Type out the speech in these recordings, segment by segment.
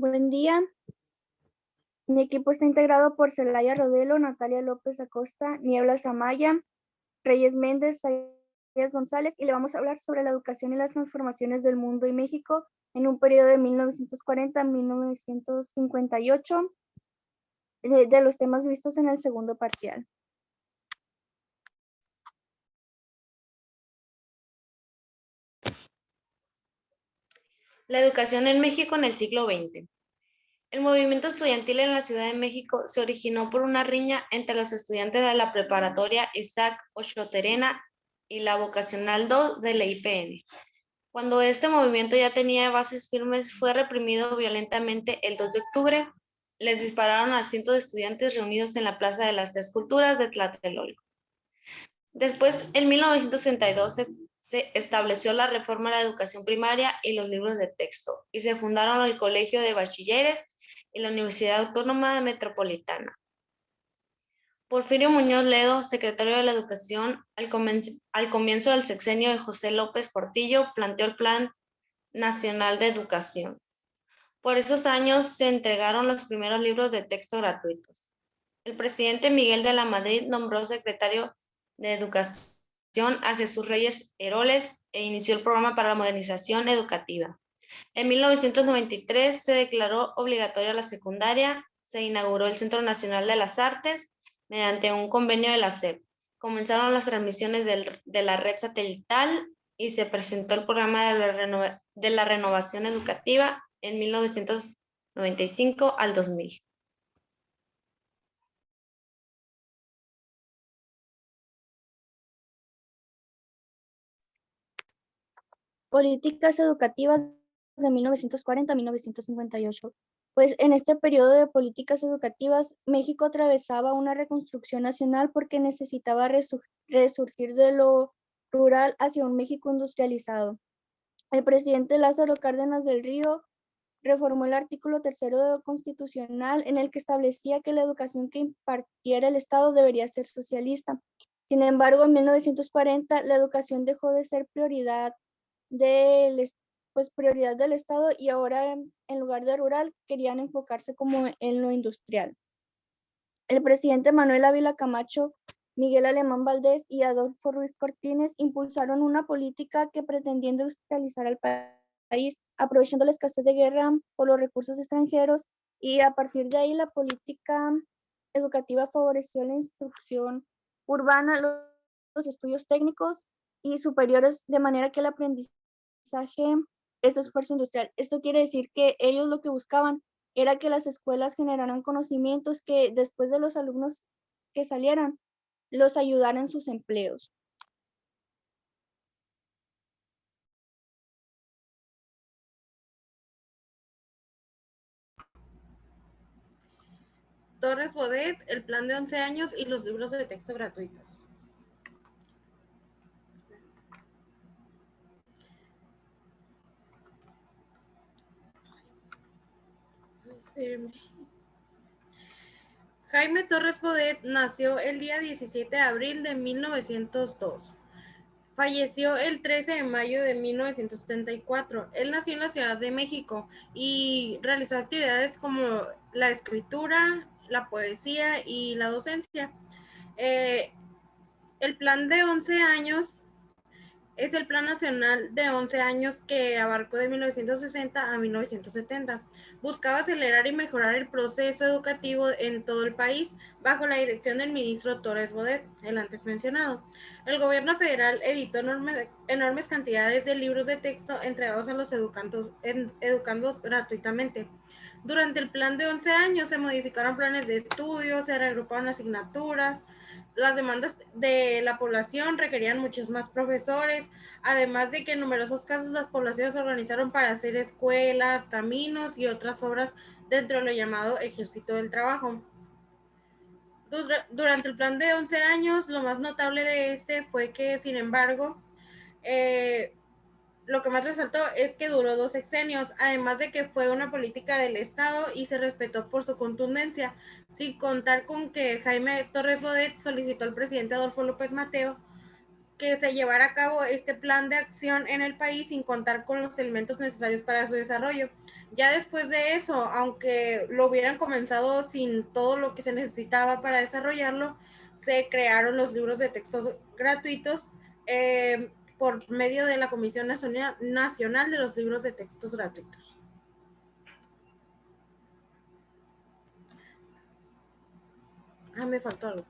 Buen día. Mi equipo está integrado por Celaya Rodelo, Natalia López Acosta, Nieblas Amaya, Reyes Méndez, Sayas González, y le vamos a hablar sobre la educación y las transformaciones del mundo y México en un periodo de 1940 a 1958, de los temas vistos en el segundo parcial. La educación en México en el siglo XX. El movimiento estudiantil en la Ciudad de México se originó por una riña entre los estudiantes de la preparatoria Isaac Ochoa y la vocacional 2 de la IPN. Cuando este movimiento ya tenía bases firmes, fue reprimido violentamente el 2 de octubre. Les dispararon a cientos de estudiantes reunidos en la Plaza de las Tres Culturas de Tlatelolco. Después, en 1962, se estableció la reforma de la educación primaria y los libros de texto, y se fundaron el Colegio de Bachilleres y la Universidad Autónoma Metropolitana. Porfirio Muñoz Ledo, secretario de la Educación, al comienzo del sexenio de José López Portillo, planteó el Plan Nacional de Educación. Por esos años se entregaron los primeros libros de texto gratuitos. El presidente Miguel de la Madrid nombró secretario de Educación a Jesús Reyes Heroles e inició el programa para la modernización educativa. En 1993 se declaró obligatoria la secundaria, se inauguró el Centro Nacional de las Artes mediante un convenio de la SEP. Comenzaron las transmisiones de la red satelital y se presentó el programa de la renovación educativa en 1995 al 2000. Políticas educativas de 1940 a 1958. Pues en este periodo de políticas educativas, México atravesaba una reconstrucción nacional porque necesitaba resurgir de lo rural hacia un México industrializado. El presidente Lázaro Cárdenas del Río reformó el artículo 3º de lo constitucional en el que establecía que la educación que impartiera el Estado debería ser socialista. Sin embargo, en 1940 la educación dejó de ser prioridad del Estado, y ahora en lugar de rural querían enfocarse como en lo industrial. El presidente Manuel Ávila Camacho, Miguel Alemán Valdés y Adolfo Ruiz Cortines impulsaron una política que pretendía industrializar al país, aprovechando la escasez de guerra por los recursos extranjeros, y a partir de ahí la política educativa favoreció la instrucción urbana, los estudios técnicos y superiores, de manera que el aprendizaje es esfuerzo industrial. Esto quiere decir que ellos lo que buscaban era que las escuelas generaran conocimientos que después de los alumnos que salieran, los ayudaran en sus empleos. Torres Bodet, el plan de 11 años y los libros de texto gratuitos. Jaime Torres Bodet nació el día 17 de abril de 1902. Falleció el 13 de mayo de 1974. Él nació en la Ciudad de México y realizó actividades como la escritura, la poesía y la docencia. El plan de 11 años es el Plan Nacional de 11 años que abarcó de 1960 a 1970. Buscaba acelerar y mejorar el proceso educativo en todo el país bajo la dirección del ministro Torres Bodet, el antes mencionado. El gobierno federal editó enormes cantidades de libros de texto entregados a los educandos gratuitamente. Durante el plan de 11 años se modificaron planes de estudio, se reagruparon asignaturas. Las demandas de la población requerían muchos más profesores, además de que en numerosos casos las poblaciones se organizaron para hacer escuelas, caminos y otras obras dentro de lo llamado Ejército del Trabajo. Durante el plan de 11 años, lo más notable de este fue que, sin embargo, lo que más resaltó es que duró 2 sexenios, además de que fue una política del Estado y se respetó por su contundencia, sin contar con que Jaime Torres Bodet solicitó al presidente Adolfo López Mateo que se llevara a cabo este plan de acción en el país sin contar con los elementos necesarios para su desarrollo. Ya después de eso, aunque lo hubieran comenzado sin todo lo que se necesitaba para desarrollarlo, se crearon los libros de textos gratuitos por medio de la Comisión Nacional de los Libros de Textos Gratuitos. Me faltó algo.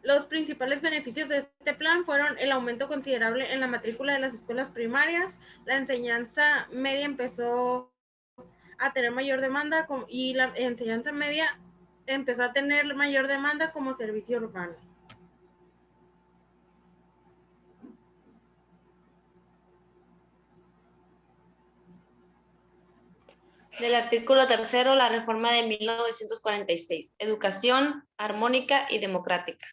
Los principales beneficios de este plan fueron el aumento considerable en la matrícula de las escuelas primarias, la enseñanza media empezó a tener mayor demanda y la enseñanza media empezó a tener mayor demanda como servicio urbano. Del artículo 3, la reforma de 1946, educación armónica y democrática.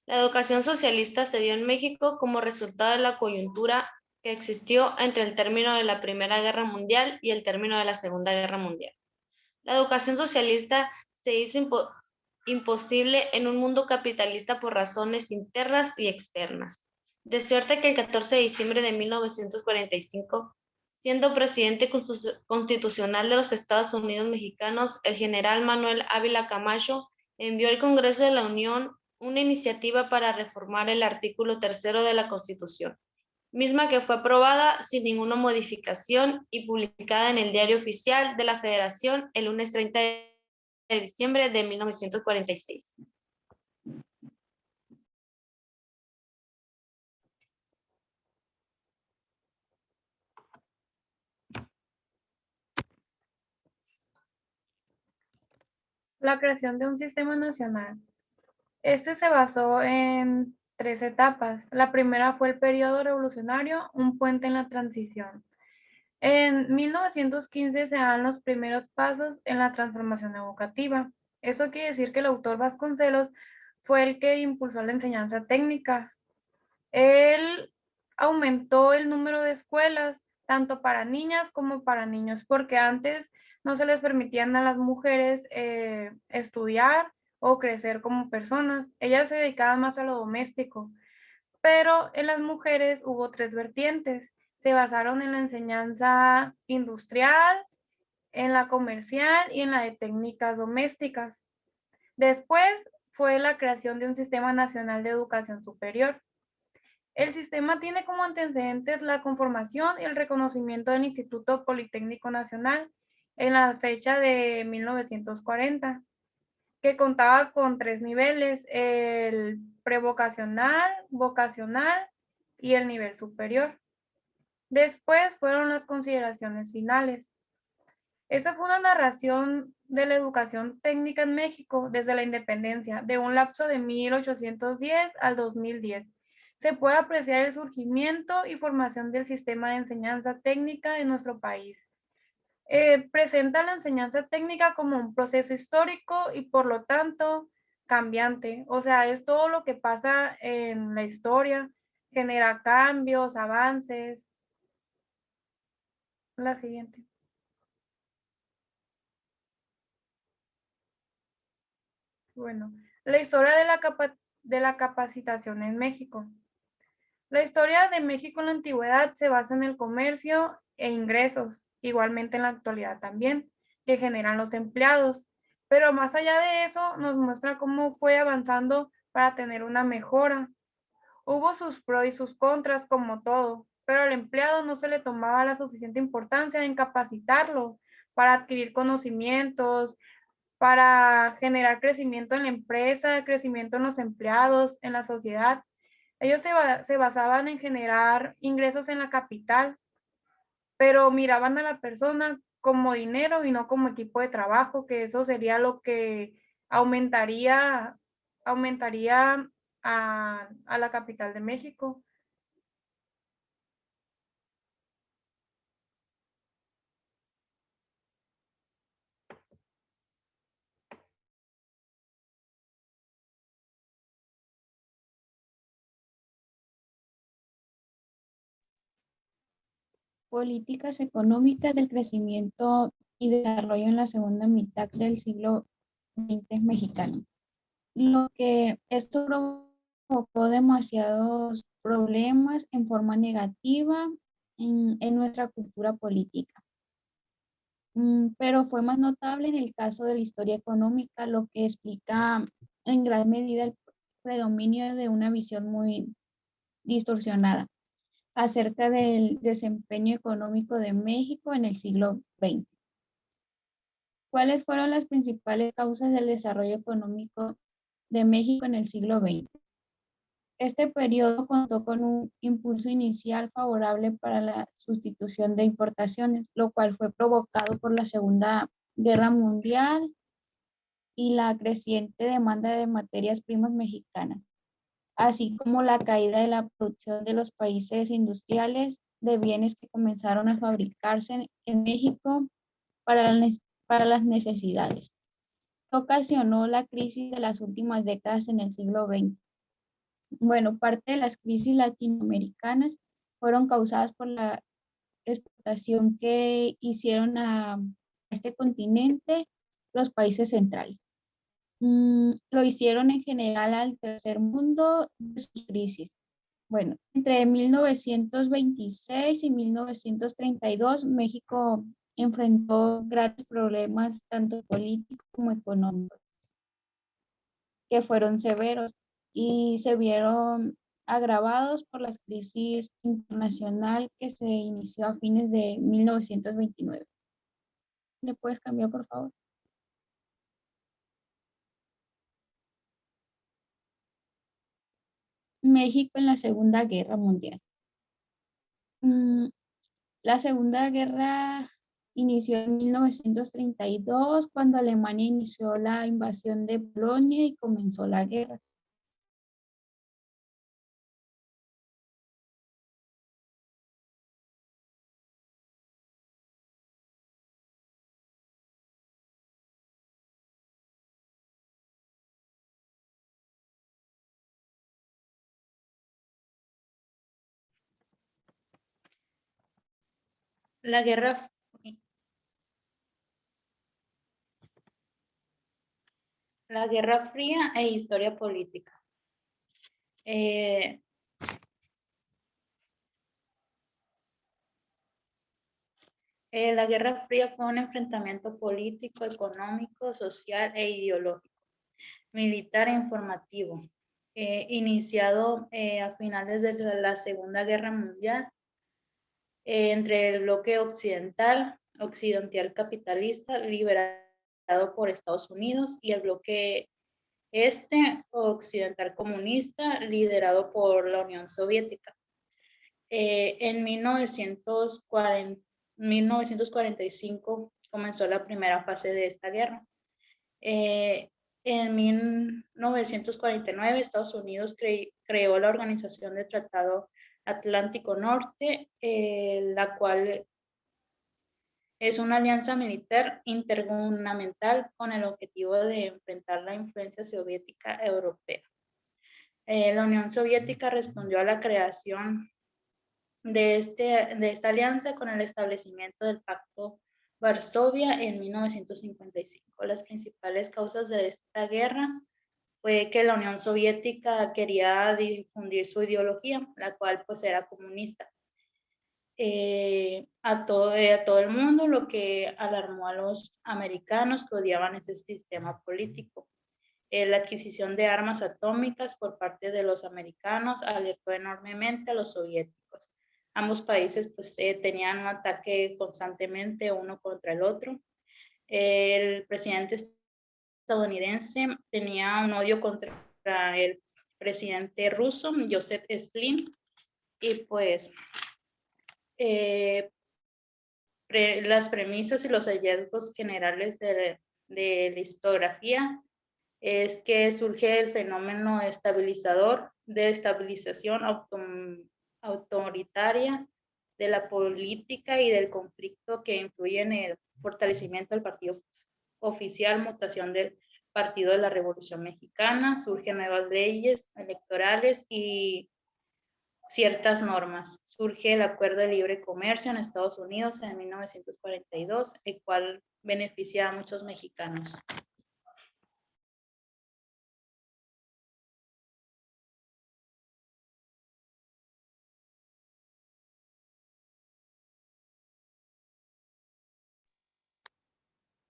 La educación socialista se dio en México como resultado de la coyuntura que existió entre el término de la Primera Guerra Mundial y el término de la Segunda Guerra Mundial. La educación socialista se hizo imposible en un mundo capitalista por razones internas y externas. De suerte que el 14 de diciembre de 1945, siendo presidente constitucional de los Estados Unidos mexicanos, el general Manuel Ávila Camacho envió al Congreso de la Unión una iniciativa para reformar el artículo 3 de la Constitución, misma que fue aprobada sin ninguna modificación y publicada en el Diario Oficial de la Federación el lunes 30 de diciembre de 1946. La creación de un sistema nacional. Este se basó en 3 etapas. La primera fue el periodo revolucionario, un puente en la transición. En 1915 se dan los primeros pasos en la transformación educativa. Eso quiere decir que el autor Vasconcelos fue el que impulsó la enseñanza técnica. Él aumentó el número de escuelas, tanto para niñas como para niños, porque antes no se les permitían a las mujeres estudiar o crecer como personas. Ellas se dedicaban más a lo doméstico, pero en las mujeres hubo 3 vertientes. Se basaron en la enseñanza industrial, en la comercial y en la de técnicas domésticas. Después fue la creación de un sistema nacional de educación superior. El sistema tiene como antecedentes la conformación y el reconocimiento del Instituto Politécnico Nacional en la fecha de 1940, que contaba con 3 niveles, el prevocacional, vocacional y el nivel superior. Después fueron las consideraciones finales. Esa fue una narración de la educación técnica en México desde la independencia, de un lapso de 1810 al 2010. Se puede apreciar el surgimiento y formación del sistema de enseñanza técnica en nuestro país. Presenta la enseñanza técnica como un proceso histórico y por lo tanto cambiante. O sea, es todo lo que pasa en la historia, genera cambios, avances. La siguiente. Bueno, la historia de la capacitación en México. La historia de México en la antigüedad se basa en el comercio e ingresos, igualmente en la actualidad también, que generan los empleados. Pero más allá de eso, nos muestra cómo fue avanzando para tener una mejora. Hubo sus pros y sus contras, como todo, pero al empleado no se le tomaba la suficiente importancia en capacitarlo para adquirir conocimientos, para generar crecimiento en la empresa, crecimiento en los empleados, en la sociedad. Ellos se basaban en generar ingresos en la capital, pero miraban a la persona como dinero y no como equipo de trabajo, que eso sería lo que aumentaría a la capital de México. Políticas económicas del crecimiento y desarrollo en la segunda mitad del siglo XX mexicano. Lo que esto provocó demasiados problemas en forma negativa en nuestra cultura política. Pero fue más notable en el caso de la historia económica, lo que explica en gran medida el predominio de una visión muy distorsionada acerca del desempeño económico de México en el siglo XX. ¿Cuáles fueron las principales causas del desarrollo económico de México en el siglo XX? Este periodo contó con un impulso inicial favorable para la sustitución de importaciones, lo cual fue provocado por la Segunda Guerra Mundial y la creciente demanda de materias primas mexicanas, así como la caída de la producción de los países industriales de bienes que comenzaron a fabricarse en México para las necesidades. Ocasionó la crisis de las últimas décadas en el siglo XX. Bueno, parte de las crisis latinoamericanas fueron causadas por la exportación que hicieron a este continente los países centrales. Lo hicieron en general al tercer mundo de sus crisis. Bueno, entre 1926 y 1932, México enfrentó grandes problemas, tanto políticos como económicos, que fueron severos y se vieron agravados por la crisis internacional que se inició a fines de 1929. ¿Le puedes cambiar, por favor? México en la Segunda Guerra Mundial. La Segunda Guerra inició en 1932, cuando Alemania inició la invasión de Polonia y comenzó la guerra. La Guerra Fría e historia política. La Guerra Fría fue un enfrentamiento político, económico, social e ideológico, militar e informativo, iniciado a finales de la Segunda Guerra Mundial entre el bloque occidental capitalista, liderado por Estados Unidos, y el bloque occidental comunista, liderado por la Unión Soviética. En 1945 comenzó la primera fase de esta guerra. En 1949 Estados Unidos creó la Organización de Tratado Atlántico Norte, la cual es una alianza militar intergubernamental con el objetivo de enfrentar la influencia soviética europea. La Unión Soviética respondió a la creación de esta alianza con el establecimiento del Pacto Varsovia en 1955. Las principales causas de esta guerra fue que la Unión Soviética quería difundir su ideología, la cual pues era comunista, a todo el mundo, lo que alarmó a los americanos que odiaban ese sistema político. La adquisición de armas atómicas por parte de los americanos alertó enormemente a los soviéticos. Ambos países pues tenían un ataque constantemente uno contra el otro. El presidente estadounidense tenía un odio contra el presidente ruso, Joseph Stalin, y pues las premisas y los hallazgos generales de la historiografía es que surge el fenómeno estabilizador de estabilización autoritaria de la política y del conflicto, que influye en el fortalecimiento del partido oficial, mutación del Partido de la Revolución Mexicana, surgen nuevas leyes electorales y ciertas normas. Surge el Acuerdo de Libre Comercio en Estados Unidos en 1942, el cual beneficia a muchos mexicanos.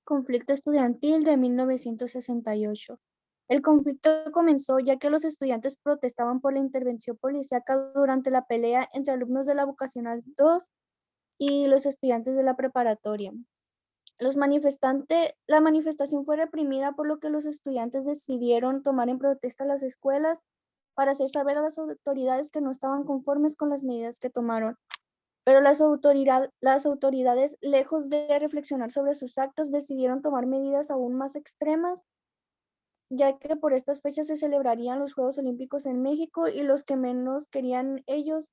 Conflicto estudiantil de 1968. El conflicto comenzó ya que los estudiantes protestaban por la intervención policíaca durante la pelea entre alumnos de la Vocacional 2 y los estudiantes de la preparatoria. La manifestación fue reprimida, por lo que los estudiantes decidieron tomar en protesta las escuelas para hacer saber a las autoridades que no estaban conformes con las medidas que tomaron. Pero las autoridades, lejos de reflexionar sobre sus actos, decidieron tomar medidas aún más extremas, ya que por estas fechas se celebrarían los Juegos Olímpicos en México y los que menos querían ellos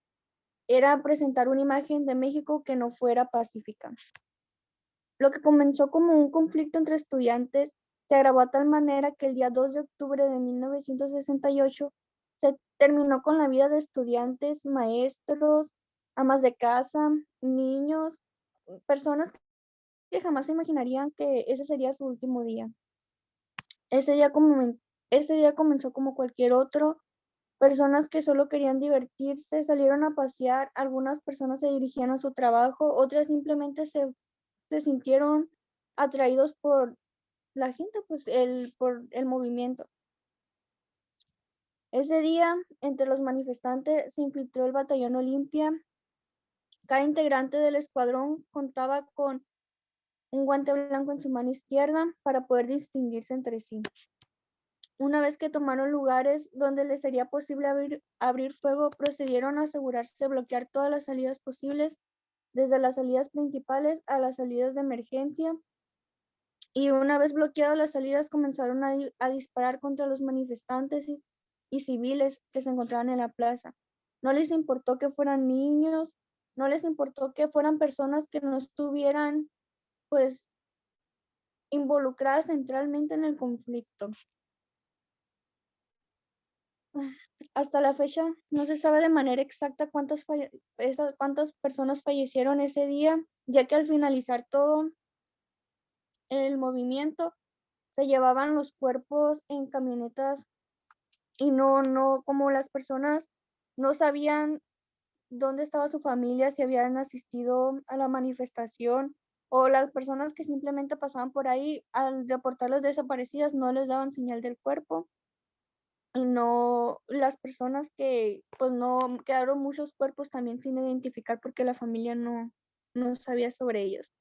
era presentar una imagen de México que no fuera pacífica. Lo que comenzó como un conflicto entre estudiantes se agravó a tal manera que el día 2 de octubre de 1968 se terminó con la vida de estudiantes, maestros, amas de casa, niños, personas que jamás se imaginarían que ese sería su último día. Ese día comenzó como cualquier otro. Personas que solo querían divertirse salieron a pasear, algunas personas se dirigían a su trabajo, otras simplemente se sintieron atraídos por la gente, pues por el movimiento. Ese día, entre los manifestantes se infiltró el Batallón Olimpia. Cada integrante del escuadrón contaba con un guante blanco en su mano izquierda para poder distinguirse entre sí. Una vez que tomaron lugares donde les sería posible abrir fuego, procedieron a asegurarse de bloquear todas las salidas posibles, desde las salidas principales a las salidas de emergencia. Y una vez bloqueadas las salidas, comenzaron a disparar contra los manifestantes y civiles que se encontraban en la plaza. No les importó que fueran niños, no les importó que fueran personas que no estuvieran, pues, involucradas centralmente en el conflicto. Hasta la fecha no se sabe de manera exacta cuántas personas fallecieron ese día, ya que al finalizar todo el movimiento se llevaban los cuerpos en camionetas y no, como las personas no sabían dónde estaba su familia, si habían asistido a la manifestación, o las personas que simplemente pasaban por ahí, al reportarlas desaparecidas no les daban señal del cuerpo. Y no, las personas que pues no quedaron muchos cuerpos también sin identificar porque la familia no sabía sobre ellos.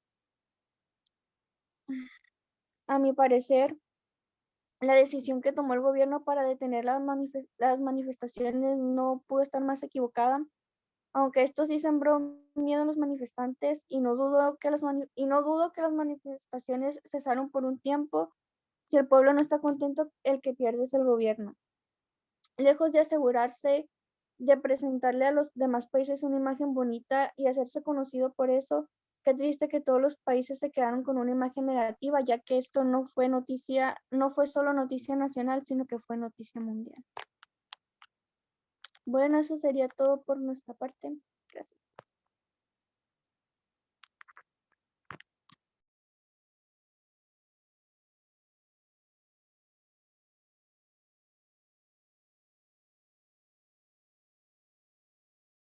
A mi parecer, la decisión que tomó el gobierno para detener las manifestaciones no pudo estar más equivocada, aunque esto sí sembró miedo en los manifestantes y no dudo que las manifestaciones cesaron por un tiempo. Si el pueblo no está contento, el que pierde es el gobierno. Lejos de asegurarse de presentarle a los demás países una imagen bonita y hacerse conocido por eso, qué triste que todos los países se quedaron con una imagen negativa, ya que esto no fue solo noticia nacional, sino que fue noticia mundial. Bueno, eso sería todo por nuestra parte. Gracias.